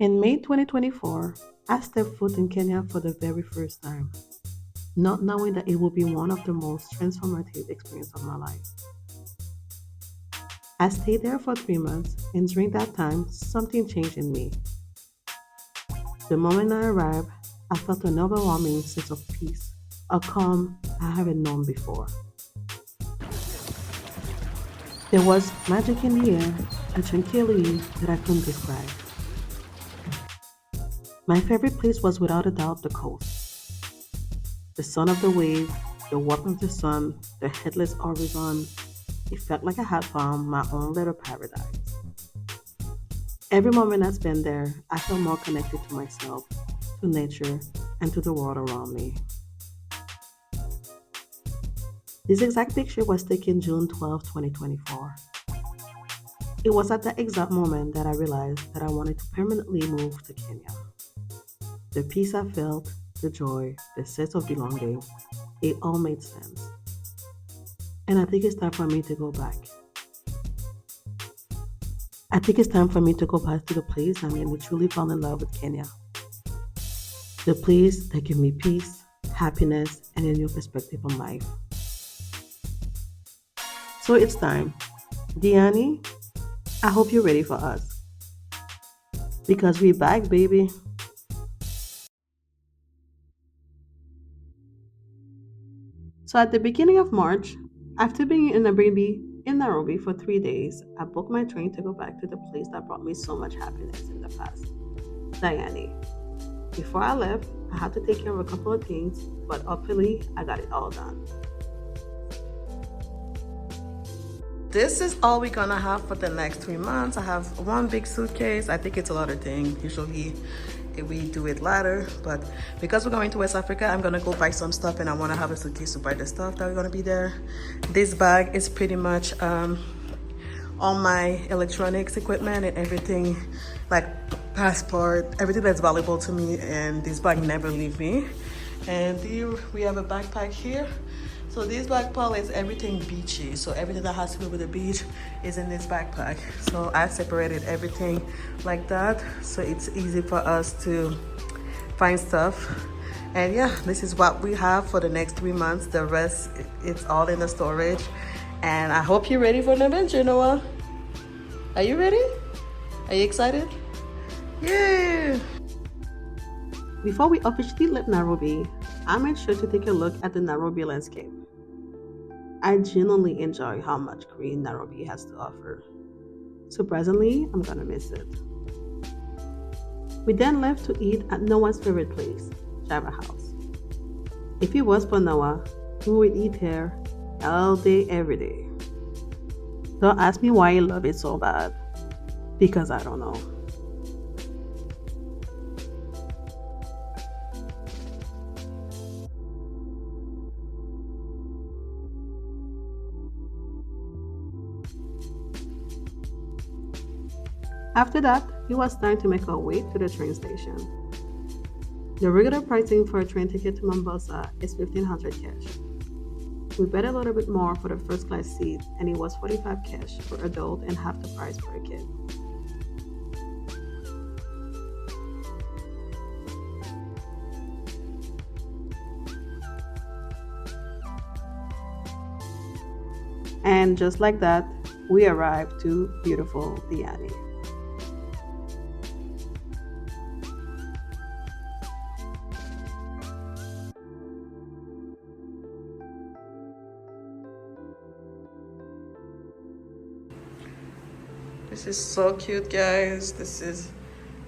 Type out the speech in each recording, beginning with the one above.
In May 2024, I stepped foot in Kenya for the very first time, not knowing that it would be one of the most transformative experiences of my life. I stayed there for 3 months, and during that time, something changed in me. The moment I arrived, I felt an overwhelming sense of peace, a calm I haven't known before. There was magic in the air, a tranquility that I couldn't describe. My favorite place was without a doubt the coast. The sound of the wave, the warmth of the sun, the headless horizon. It felt like I had found my own little paradise. Every moment I spent there, I felt more connected to myself, to nature, and to the world around me. This exact picture was taken June 12, 2024. It was at that exact moment that I realized that I wanted to permanently move to Kenya. The peace I felt, the joy, the sense of belonging, it all made sense. And I think it's time for me to go back. I think it's time for me to go back to the place that made me truly fall in love with Kenya. The place that gave me peace, happiness, and a new perspective on life. So it's time. Diani, I hope you're ready for us. Because we're back, baby. So at the beginning of March, after being in Nairobi for 3 days, I booked my train to go back to the place that brought me so much happiness in the past, Diani. Before I left, I had to take care of a couple of things, but hopefully I got it all done. This is all we're gonna have for the next 3 months. I have one big suitcase. I think it's a lot of things. Usually we do it later, but because we're going to West Africa, I'm gonna go buy some stuff and I wanna have a suitcase to buy the stuff that we're gonna be there. This bag is pretty much all my electronics equipment and everything, like passport, everything that's valuable to me, and this bag never leave me. And here we have a backpack here. So this backpack is everything beachy. So everything that has to do with the beach is in this backpack. So I separated everything like that. So it's easy for us to find stuff. And yeah, this is what we have for the next 3 months. The rest, it's all in the storage. And I hope you're ready for an adventure, Noah. Are you ready? Are you excited? Yeah. Before we officially left Nairobi, I made sure to take a look at the Nairobi landscape. I genuinely enjoy how much green Nairobi has to offer. Surprisingly, I'm gonna miss it. We then left to eat at Noah's favorite place, Java House. If it was for Noah, we would eat here all day, every day. Don't ask me why I love it so bad, because I don't know. After that, it was time to make our way to the train station. The regular pricing for a train ticket to Mombasa is 1500 cash. We bet a little bit more for the first class seat, and it was 45 cash for adult and half the price for a kid. And just like that, we arrived to beautiful Diani. This is so cute, guys. This is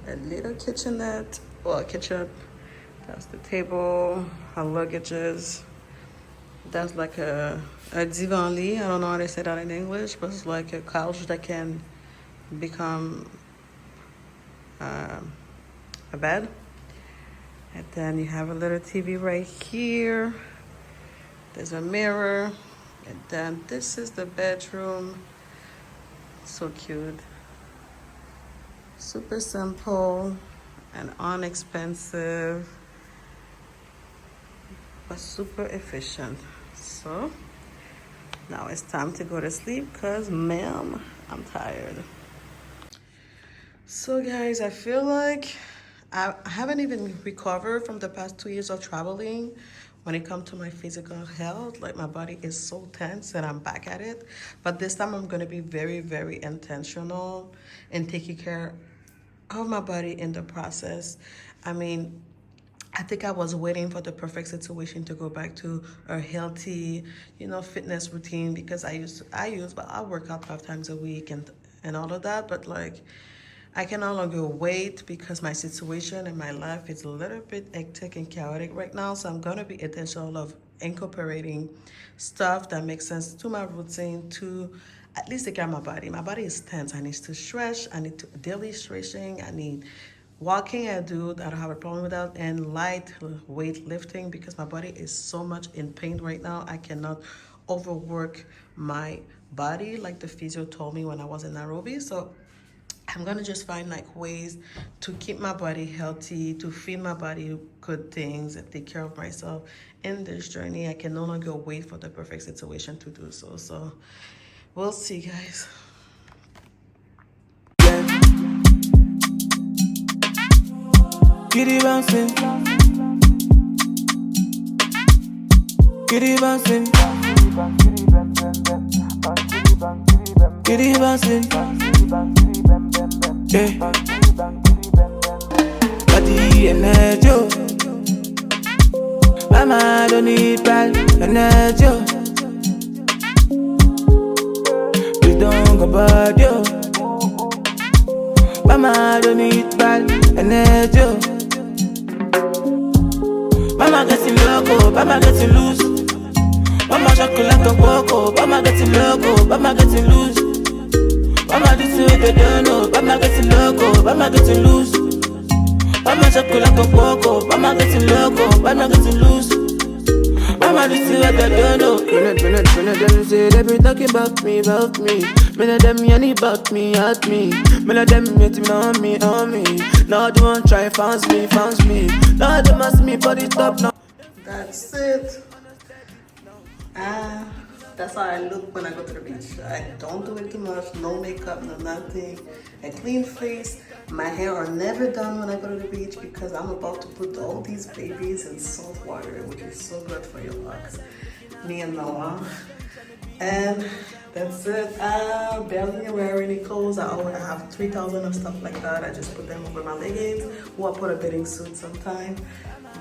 a little kitchenette. Well, kitchen. That's the table, our luggages. That's like a divan lit. I don't know how they say that in English, but it's like a couch that can become a bed. And then you have a little TV right here. There's a mirror. And then this is the bedroom. So cute. Super simple and inexpensive, but super efficient. So now it's time to go to sleep because, ma'am, I'm tired. So guys, I feel like I haven't even recovered from the past 2 years of traveling when it comes to my physical health. Like my body is so tense and I'm back at it. But this time I'm gonna be very, very intentional in taking care of my body in the process. I mean, I think I was waiting for the perfect situation to go back to a healthy, fitness routine because but I work out 5 times a week and all of that. But like, I can no longer wait because my situation in my life is a little bit hectic and chaotic right now. So I'm gonna be intentional of incorporating stuff that makes sense to my routine to at least take care of my body. My body is tense. I need to stretch. I need to daily stretching. I need walking. I do. I don't have a problem with that. And light weight lifting because my body is so much in pain right now. I cannot overwork my body like the physio told me when I was in Nairobi. So I'm gonna just find like ways to keep my body healthy, to feed my body good things, and take care of myself in this journey. I can no longer wait for the perfect situation to do so. So we'll see, guys. Kitty bouncing, kitty bouncing, kitty bouncing, yeah. Body energy, mama don't need bad energy. Please don't go bad, yo. Mama don't need bad energy. Mama getting loco, mama getting loose. Mama shocking like a coco, mama getting loco, mama getting loose. Mama this way they don't know, mama getting loco, mama getting loose. Mama shocking like a coco, mama getting loco, mama getting loose. Mama this way they don't know. When them say they be talking about me, about me. Many of them yanny about me, at me. Many of them hate me on me, on me. Now they won't try found me. Now they must me for the top now. That's it. That's how I look when I go to the beach. I don't do it too much, no makeup, no nothing. A clean face. My hair are never done when I go to the beach because I'm about to put all these babies in salt water, which is so good for your locks. Me and Noah. And that's it. I barely wear any clothes. I always have 3,000 of stuff like that. I just put them over my leggings or I put a bathing suit sometime.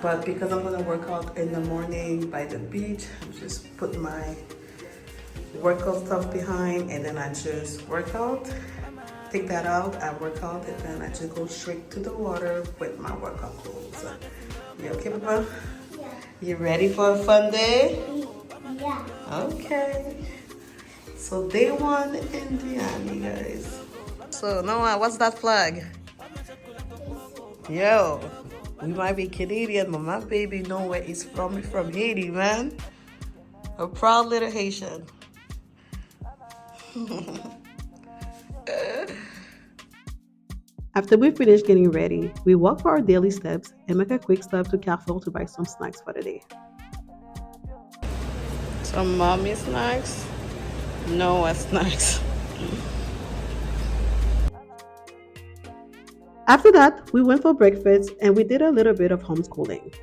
But because I'm gonna work out in the morning by the beach, I just put my workout stuff behind and then I just work out. Take that out, I work out, and then I just go straight to the water with my workout clothes. You okay, Papa? Yeah. You ready for a fun day? Yeah. Okay. So day one in Diani, guys. So Noah, what's that flag? Yo, we might be Canadian, but my baby know where he's from. He's from Haiti, man. A proud little Haitian. After we finish getting ready, we walk for our daily steps and make a quick stop to Carrefour to buy some snacks for the day. Some mommy snacks, Noah snacks. After that, we went for breakfast and we did a little bit of homeschooling.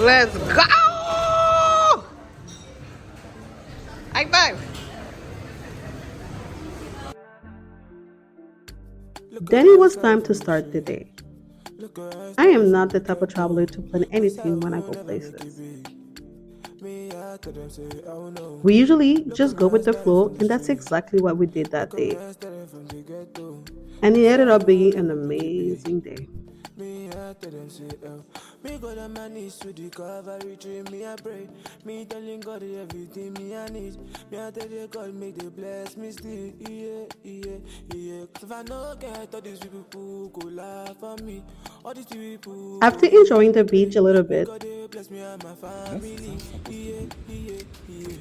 Let's go! High five! Then it was time to start the day. I am not the type of traveler to plan anything when I go places. We usually just go with the flow, and that's exactly what we did that day. And it ended up being an amazing day. I tell them say, me go to my knees to the Calvary tree, me I pray. Me telling God everything me I need. Me I tell the God make they bless me still. Yeah, yeah, yeah. 'Cause if I no get all these people go laugh for me. All these people After enjoying the beach a little bit, God they bless me and my family. Yeah, yeah, yeah.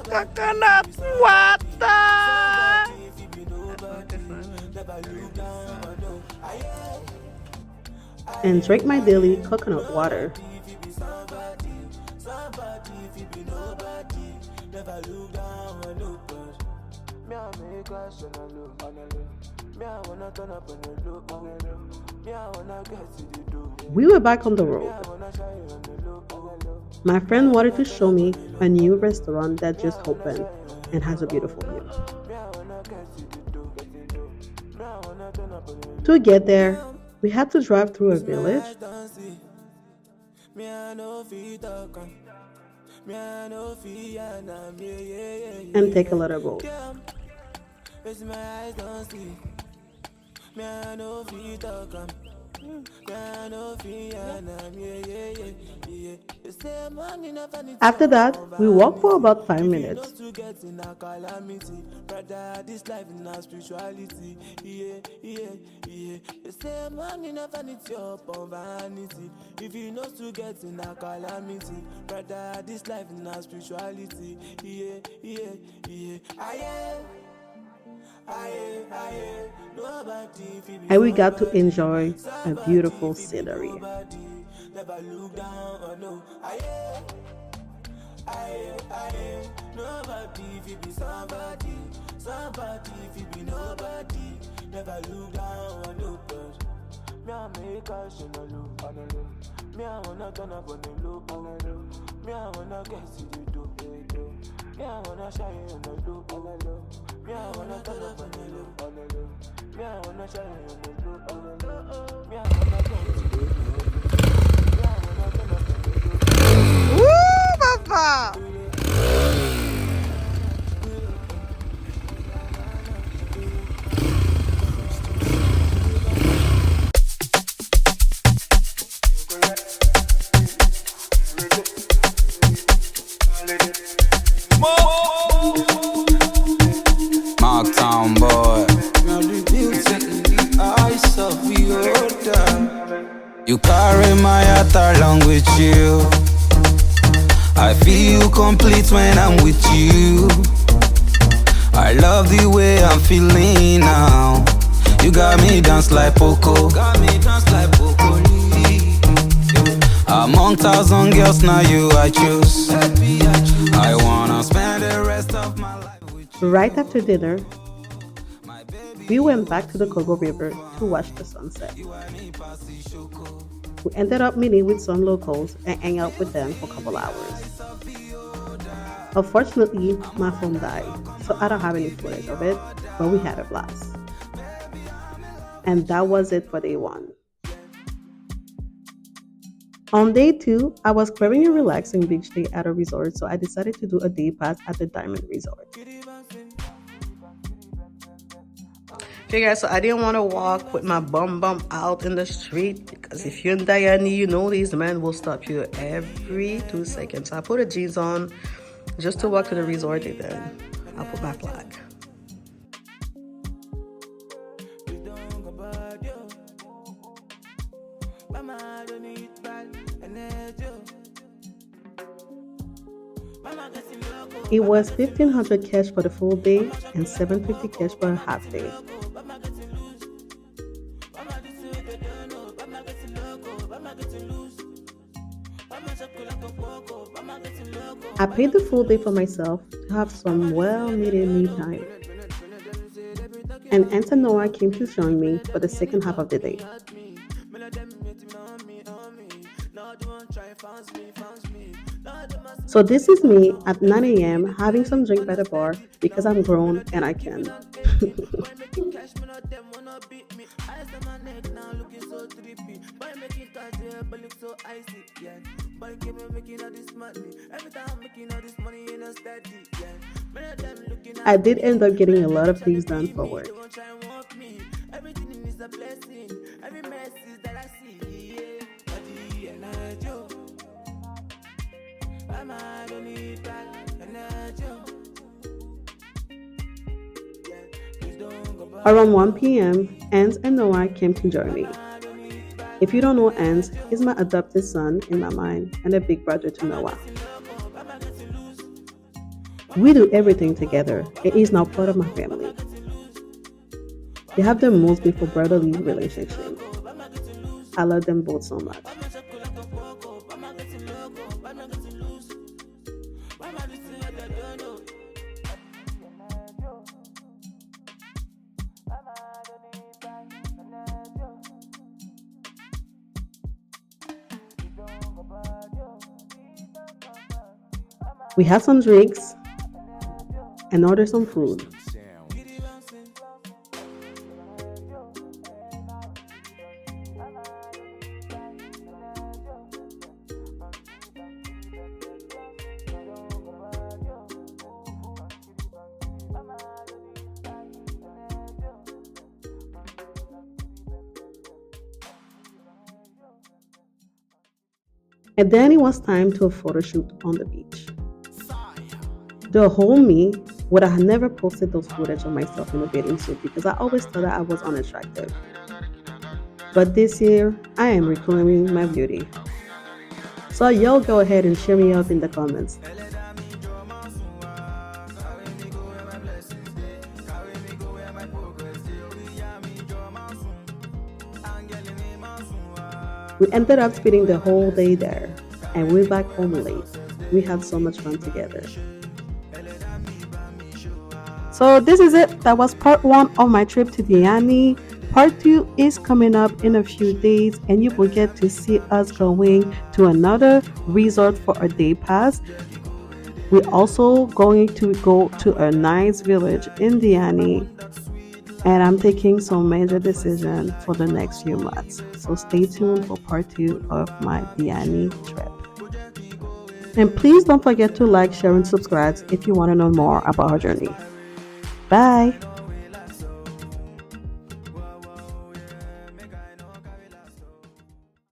coconut water. Somebody if you be nobody, never look down, no. And drink my daily coconut water. If you be somebody, somebody if you be nobody, never look down, no. Me I make us on a low, on a low. Me I wanna turn up on a low, on a low. Me I wanna get to the door. We were back on the road. I wanna shine on the low, on a low. My friend wanted to show me a new restaurant that just opened and has a beautiful view. Me I wanna get to the door, get the door. Me I wanna turn up on the low. To get there, we had to drive through a village Me I know fi talk, me I know fi yanam, yeah, yeah, yeah. and take a little boat. It's my eyes don't see. Me I know fi talk, me I know fi yanam, yeah, yeah, yeah, yeah. You say money never need After that, we walked for about 5 minutes. to get in a calamity, brother. This life in a spirituality, yeah, yeah, yeah. You say money never needs your upon vanity. If you know to get in a calamity, brother. This life in a spirituality, yeah, yeah, yeah. And we got to enjoy a beautiful scenery. Never look down or no. Nobody if you be somebody, somebody if you be nobody. Never look down or no. Me I make us on a low, on a low. Me I wanna turn up on the low, on a low. Me I wanna get to the door, me I wanna shine on the low, on a low. Me I wanna turn up on the low, on a low. Me I wanna shine on the low, on a low. Me I wanna get to the door, me I wanna turn up on the low. Woo, Papa! Marktown boy. Now the music in the eyes of the order. You carry my heart along with you. I feel complete when I'm with you. I love the way I'm feeling now. You got me dance like Poco. Among 1,000 girls, now you I choose. I wanna spend the rest of my life with you. Right after dinner, we went back to the Congo River to watch the sunset. We ended up meeting with some locals and hang out with them for a couple hours. Unfortunately, my phone died, so I don't have any footage of it, but we had a blast. And that was it for day 1. On day 2, I was craving a relaxing beach day at a resort, so I decided to do a day pass at the Diamond Resort. Okay guys, so I didn't want to walk with my bum out in the street because if you're in Diani, you know these men will stop you every 2 seconds. So I put a jeans on just to walk to the resort, and then I'll put my flag. It was 1,500 cash for the full day and 750 cash for a half day. I paid the full day for myself to have some well-needed me time. And Aunt and Noah came to join me for the second half of the day. So this is me at 9 a.m. having some drink by the bar because I'm grown and I can. I did end up getting a lot of things done for work. Everything is a blessing. Every message that I see, yeah. Body energy. Mama don't need that energy. Yeah, please don't go back. Around 1 p.m., Ans and Noah came to join me. If you don't know Ans, he's my adopted son in my mind and a big brother to Noah. We do everything together, and he's now part of my family. They have the most beautiful brotherly relationship. I love them both so much. We had some drinks and ordered some food. And then it was time to a photo shoot on the beach. The whole me would have never posted those footage of myself in a bathing suit because I always thought that I was unattractive. But this year, I am reclaiming my beauty. So y'all go ahead and share me out in the comments. We ended up spending the whole day there, and we're back home late. We had so much fun together. So this is it. That was part 1 of my trip to Diani. Part 2 is coming up in a few days, and you will get to see us going to another resort for a day pass. We're also going to go to a nice village in Diani, and I'm taking some major decisions for the next few months. So stay tuned for part 2 of my Diani trip. And please don't forget to like, share, and subscribe if you want to know more about our journey. Bye!